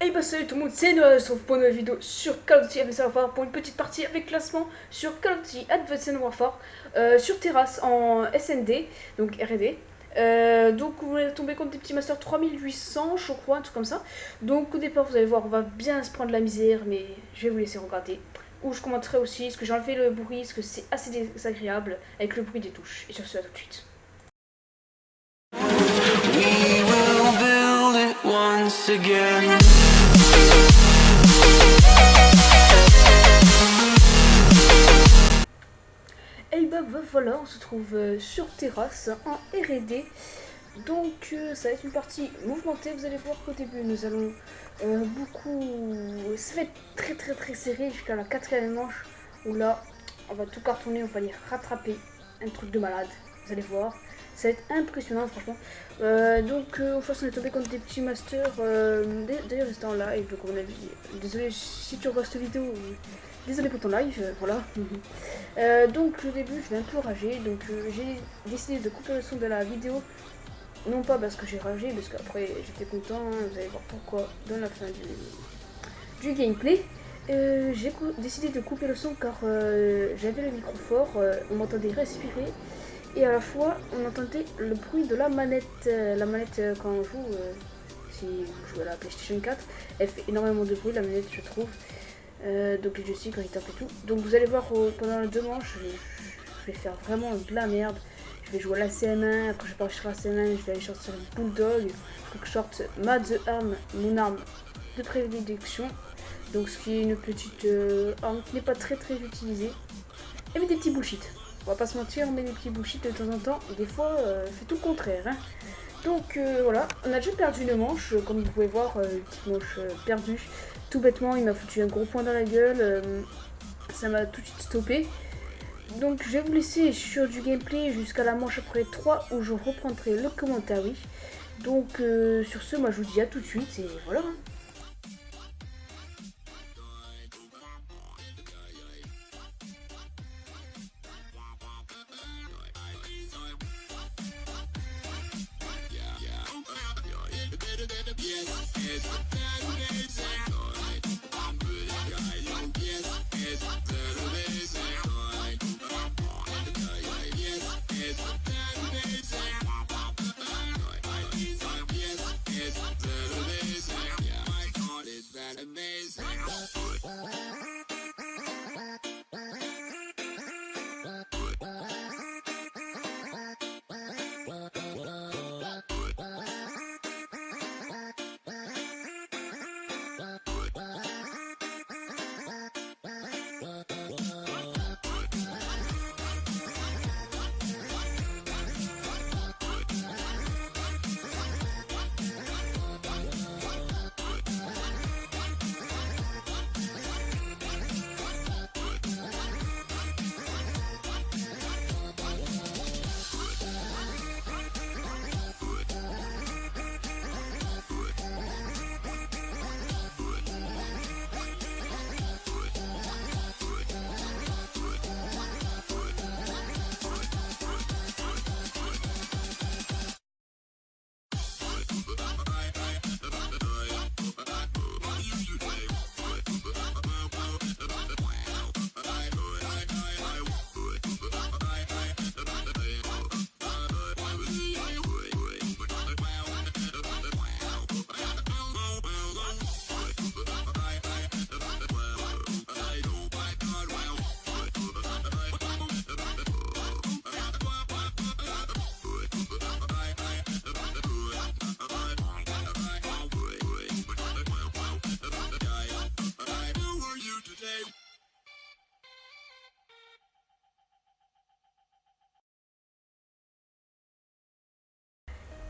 Et bah salut tout le monde, c'est Noah, on se retrouve pour une nouvelle vidéo sur Call of Duty Advanced Warfare pour une petite partie avec classement sur Call of Duty Advanced Warfare sur terrasse en SND, donc R&D. Donc vous allez tomber contre des petits masters 3800 je crois, un truc comme ça. Donc au départ vous allez voir, on va bien se prendre la misère, mais je vais vous laisser regarder. Ou je commenterai aussi, ce que j'ai enlevé le bruit, parce que c'est assez désagréable avec le bruit des touches. Et sur ce, à tout de suite. We will build it once again. Et bah voilà, on se trouve sur terrasse en R&D. Donc ça va être une partie mouvementée, vous allez voir qu'au début nous allons beaucoup... Ça va être très serré jusqu'à la 4e manche où là on va tout cartonner, on va les rattraper, un truc de malade, vous allez voir. Ça va être impressionnant franchement. Donc en face on est tombé contre des petits masters, d'ailleurs j'étais en live comme on a vu. Désolé si tu regardes cette vidéo, désolé pour ton live, voilà. Donc au début je vais un peu rager, donc j'ai décidé de couper le son de la vidéo. Non pas parce que j'ai ragé, parce qu'après j'étais content, vous allez voir pourquoi dans la fin du gameplay. J'ai décidé de couper le son car j'avais le micro fort, on m'entendait respirer et à la fois on entendait le bruit de la manette. La manette quand on joue, si vous jouez à la PlayStation 4, elle fait énormément de bruit la manette je trouve. Donc les joysticks quand ils tapent et tout. Donc vous allez voir pendant les 2 manches, je vais faire vraiment de la merde. Je vais jouer à la CM1, après je pars sur la CM1, je vais aller sortir le Bulldog, faut que je sorte ma The Arm, mon arme de prédilection. Donc ce qui est une petite arme qui n'est pas très utilisée. Et mais des petits bullshit. On va pas se mentir, on met des petits bullshit de temps en temps, et des fois fait tout le contraire. Hein. Donc voilà, on a déjà perdu une manche, comme vous pouvez voir, une petite manche perdue. Tout bêtement, il m'a foutu un gros point dans la gueule, ça m'a tout de suite stoppé. Donc je vais vous laisser sur du gameplay jusqu'à la manche après 3 où je reprendrai le commentaire. Donc sur ce, moi je vous dis à tout de suite et voilà.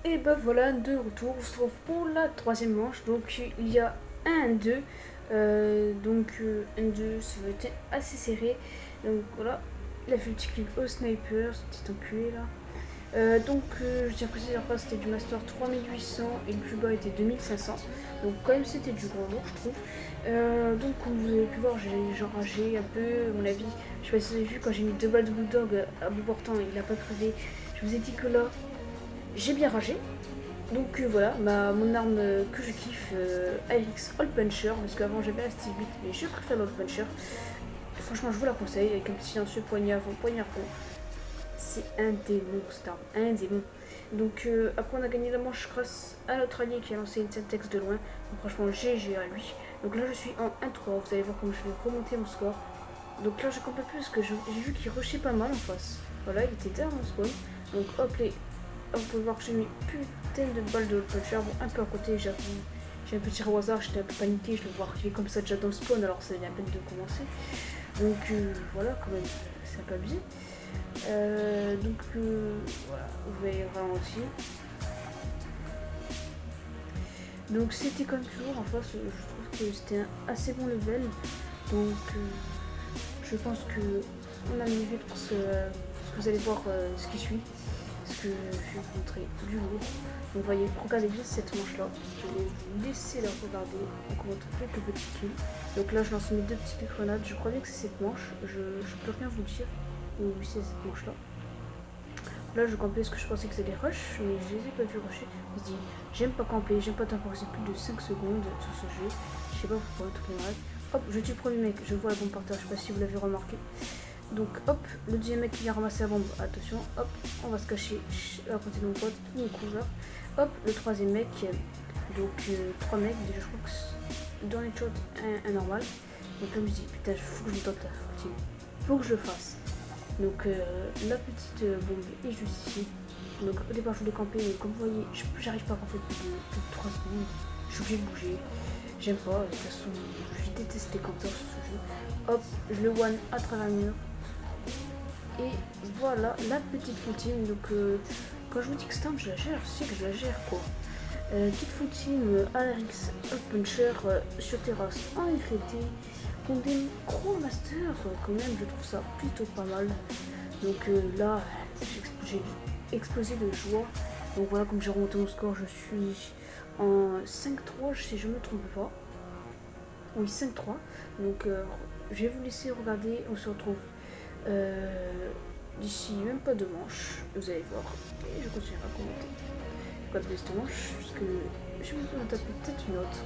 Et bah voilà, de retour, on se retrouve pour la 3e manche. Donc il y a 1-2. Donc 1-2, ça va être assez serré. Donc voilà, il a fait le petit kill au sniper, ce petit enculé là. Donc je tiens à préciser, après c'était du master 3800 et le plus bas était 2500. Donc quand même c'était du gros lourd je trouve. Donc comme vous avez pu voir, j'ai enragé un peu, à mon avis. Je sais pas si vous avez vu, quand j'ai mis 2 balles de Bulldog à bout portant, il a pas crevé. Je vous ai dit que là, j'ai bien ragé. Donc voilà, mon arme que je kiffe, ARX All Puncher, parce qu'avant j'avais la Steel Beat, mais je préfère l'All Puncher. Franchement, je vous la conseille, avec un petit silencieux poignard avant, poignard haut. C'est un démon cette arme, un démon. Donc après on a gagné la manche grâce à notre allié qui a lancé une Semtex de loin. Donc franchement GG à lui. Donc là je suis en 1-3, vous allez voir comme je vais remonter mon score. Donc là je comprends plus parce que j'ai vu qu'il rushait pas mal en face. Voilà, il était derrière mon spawn. Donc hop les... Vous pouvez voir que j'ai mis putain de balles de puncher. Bon, un peu à côté, j'ai un petit tir au hasard, j'étais un peu paniqué, je le vois arriver comme ça déjà dans le spawn alors ça vient à peine de commencer. Donc voilà, quand même, c'est un peu abusé. Voilà, vous voyez ralenti. Donc c'était comme toujours en face, je trouve que c'était un assez bon level. Donc je pense que on a le niveau parce que vous allez voir ce qui suit. Parce que je vais vous montrer du lourd. Donc vous voyez, regardez bien cette manche là. Je vais vous laisser la regarder. Donc on va trouver quelques petits kills. Donc là je lance mes 2 petites grenades. Je crois bien que c'est cette manche. Je peux rien vous dire. Oui, c'est cette manche là. Là je campais parce que je pensais que c'était rush, mais je les ai pas vu rusher. Je me dis, j'aime pas camper, j'aime pas temporiser plus de 5 secondes sur ce jeu. Je sais pas pourquoi, toutes les malades. Hop, je tue le premier mec, je vois la bombe par terre, je sais pas si vous l'avez remarqué. Donc hop, le deuxième mec qui vient ramasser la bombe, attention, hop, on va se cacher à côté de mon pote, mon couvert. Hop, le troisième mec, donc 3 mecs, déjà je crois que dans les shots, un normal. Donc là je me dis, putain, faut que je me tente là, faut que je le fasse. Donc la petite bombe est juste ici. Donc au départ je voulais camper, mais comme vous voyez, j'arrive pas à camper plus de 3 secondes. Je suis obligée de bouger. J'aime pas, de toute façon, je déteste les campeurs sur ce jeu. Hop, je le one à travers le mur. Et voilà la petite full team. Donc quand je vous dis que cette arme je la gère, c'est que je la gère quoi. Petite full team ARX Up Puncher sur terrasse en FT. Pour des gros masters quand même, je trouve ça plutôt pas mal. Donc là j'ai explosé de joie. Donc voilà, comme j'ai remonté mon score, je suis en 5-3 si je me trompe pas. Oui, 5-3. Donc je vais vous laisser regarder, on se retrouve d'ici même pas 2 manches, vous allez voir. Et je continuerai à commenter. Pas de cette manche, parce que je vais vous en taper peut-être une autre.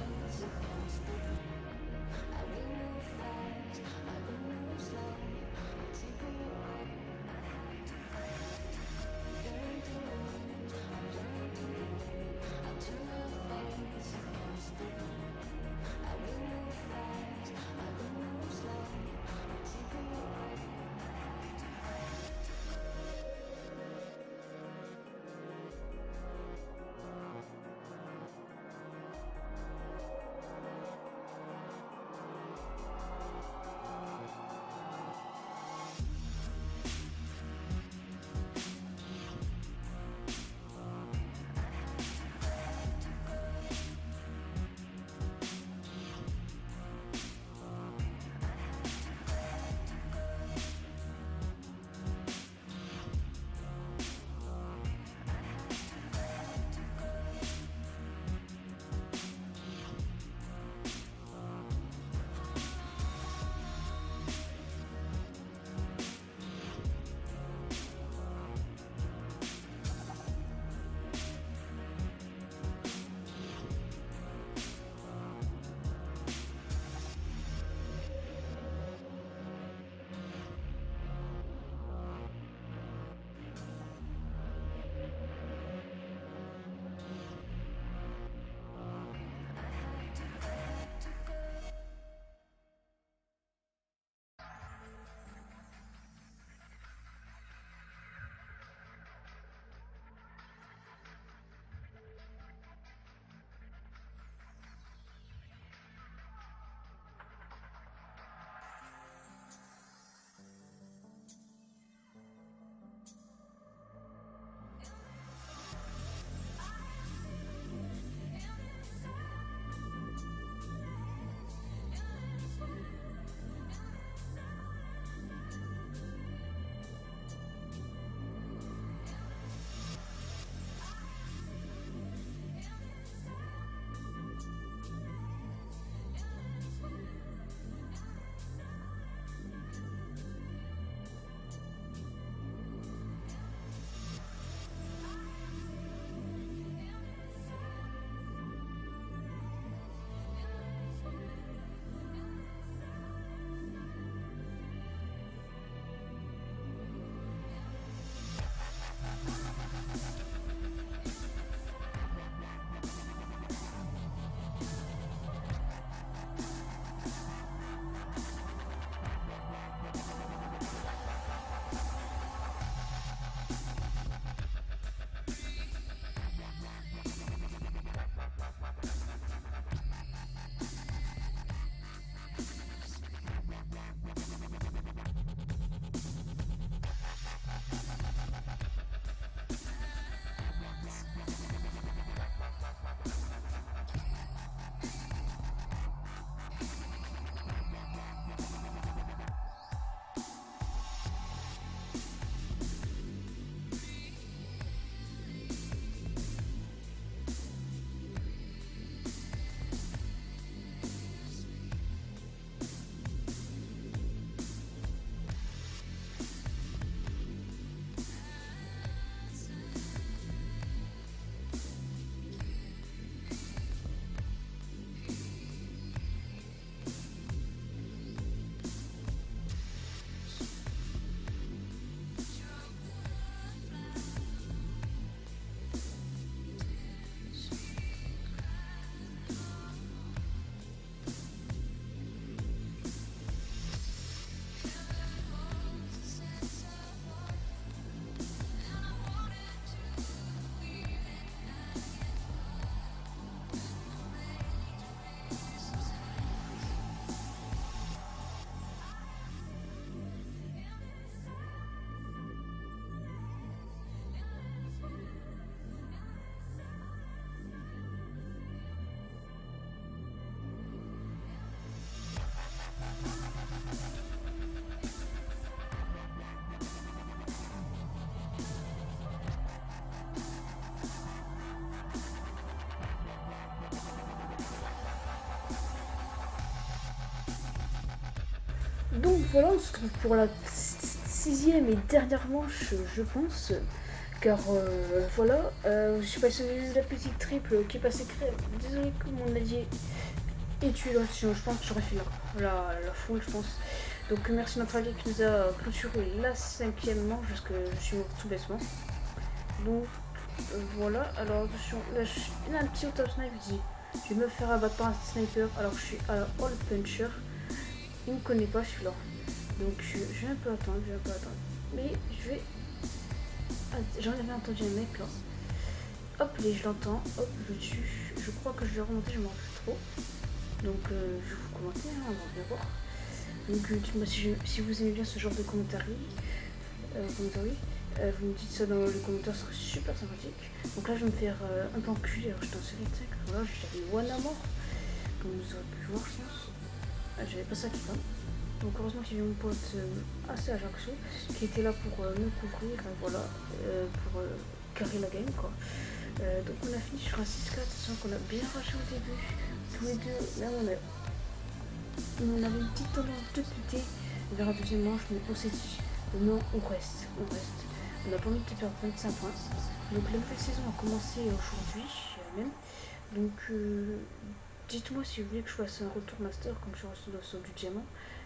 Donc voilà, on se retrouve pour la sixième et dernière manche, je pense. Car voilà, je sais pas si vous avez vu la petite triple qui est passée crème. Désolé comme on l'a dit. Et tu là, sinon je pense que j'aurais fait la foule, je pense. Donc merci notre allié qui nous a clôturé la cinquième manche parce que je suis mort tout bêtement. Donc voilà, alors attention, là il y a un petit auto snipe dit je vais me faire abattre par un sniper alors que je suis à la all puncher. Il me connaît pas celui-là. Donc je vais un peu attendre, Mais je vais. J'en avais entendu un mec là. Hop, je l'entends, hop, je le tue. Je crois que je vais remonter, je m'en rappelle trop. Donc je vais vous commenter, hein, on va bien voir. Donc dites-moi si vous aimez bien ce genre de commentaires. Vous me dites ça dans les commentaires, ce serait super sympathique. Donc là je vais me faire un peu enculer, alors j'étais en série 5, voilà, j'avais one à mort. Comme vous aurez pu voir je pense. J'avais pas ça qui va. Donc heureusement qu'il y avait mon pote assez Ajaccio qui était là pour me couvrir, voilà, pour carrer la game quoi. Donc on a fini sur un 6-4, sachant qu'on a bien rushé au début. Tous les deux, là on avait une petite tendance de puter vers la deuxième manche, mais on s'est dit non, on reste. On n'a pas envie de perdre 25 points. Donc la nouvelle saison a commencé aujourd'hui même. Donc dites-moi si vous voulez que je fasse un retour master comme je suis sur du diamant.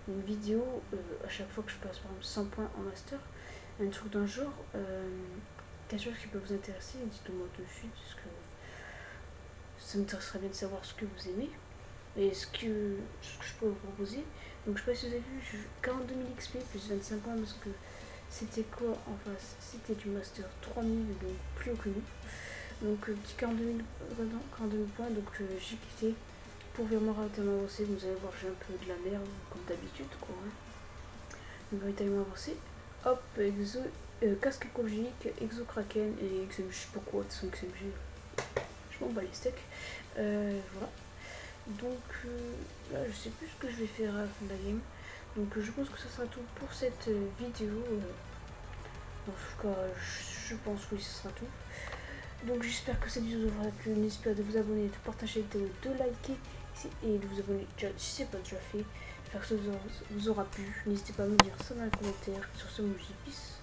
Une vidéo à chaque fois que je passe par exemple 100 points en master. Un truc d'un genre. Quelque chose qui peut vous intéresser, dites-moi tout de suite parce que ça m'intéresserait bien de savoir ce que vous aimez et ce que je peux vous proposer. Donc je sais pas si vous avez vu, 42 000 XP plus 25 points parce que c'était quoi en face? C'était du master 3000, donc plus haut que nous. Donc petit 42 000 points, donc j'ai quitté pour vraiment relativement avancer. Vous allez voir, j'ai un peu de la merde comme d'habitude quoi. Donc véritablement avancé. Hop, casque écologique, exo-kraken et XMG, je sais pas quoi, de son XMG, je m'en bats les steaks. Voilà. Donc là, je sais plus ce que je vais faire à la fin de la game. Donc je pense que ça sera tout pour cette vidéo. En tout cas, je pense que oui, ce sera tout. Donc j'espère que cette vidéo vous aura plu. N'hésitez pas à vous abonner, de partager la vidéo, de liker et de vous abonner si ce n'est pas déjà fait. J'espère que ça vous aura plu. N'hésitez pas à me dire ça dans les commentaires. Sur ce, moi je dis peace.